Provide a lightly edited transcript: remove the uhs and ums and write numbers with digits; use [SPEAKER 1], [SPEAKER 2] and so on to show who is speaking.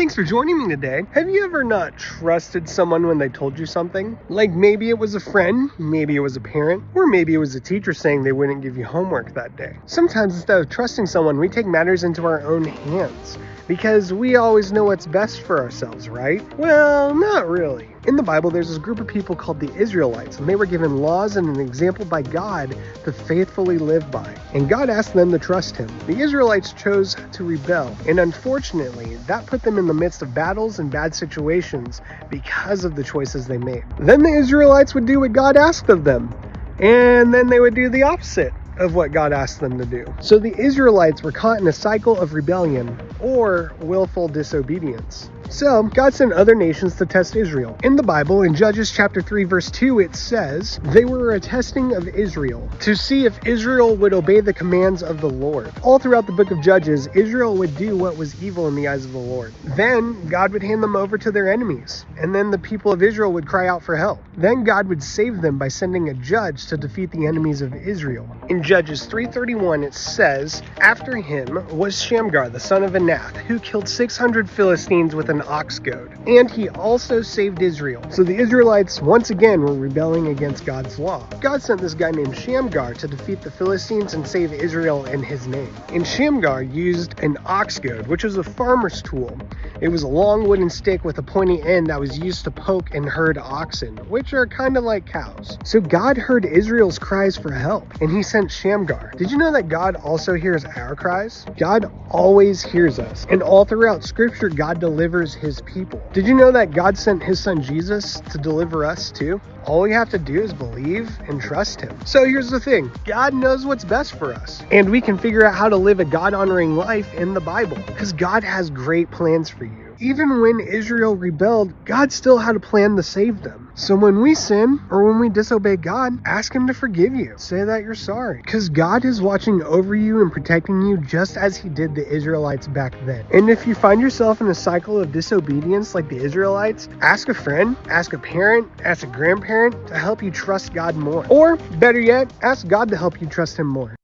[SPEAKER 1] thanks for joining me today. Have you ever not trusted someone when they told you something? Like maybe it was a friend, maybe it was a parent, or maybe it was a teacher saying they wouldn't give you homework that day. Sometimes instead of trusting someone, we take matters into our own hands. Because we always know what's best for ourselves, right? Well, not really. In the Bible, there's this group of people called the Israelites, and they were given laws and an example by God to faithfully live by. And God asked them to trust Him. The Israelites chose to rebel, and unfortunately, that put them in the midst of battles and bad situations because of the choices they made. Then the Israelites would do what God asked of them, and then they would do the opposite of what God asked them to do. So the Israelites were caught in a cycle of rebellion or willful disobedience. So God sent other nations to test Israel. In the Bible, in Judges chapter 3 verse 2, it says, they were a testing of Israel to see if Israel would obey the commands of the Lord. All throughout the book of Judges, Israel would do what was evil in the eyes of the Lord. Then God would hand them over to their enemies, and then the people of Israel would cry out for help. Then God would save them by sending a judge to defeat the enemies of Israel. In Judges 3:31, it says, after him was Shamgar, the son of Anath, who killed 600 Philistines with an ox goad, and he also saved Israel. So the Israelites once again were rebelling against God's law. God sent this guy named Shamgar to defeat the Philistines and save Israel in his name. And Shamgar used an ox goad, which was a farmer's tool. It was a long wooden stick with a pointy end that was used to poke and herd oxen, which are kind of like cows. So God heard Israel's cries for help, and he sent Shamgar. Did you know that God also hears our cries? God always hears us, and all throughout Scripture, God delivers His people. Did you know that God sent His Son Jesus to deliver us too? All we have to do is believe and trust Him. So here's the thing. God knows what's best for us. And we can figure out how to live a God-honoring life in the Bible. Because God has great plans for you. Even when Israel rebelled, God still had a plan to save them. So when we sin or when we disobey God, ask Him to forgive you. Say that you're sorry. Because God is watching over you and protecting you just as He did the Israelites back then. And if you find yourself in a cycle of disobedience like the Israelites, ask a friend, ask a parent, ask a grandparent to help you trust God more. Or better yet, ask God to help you trust Him more.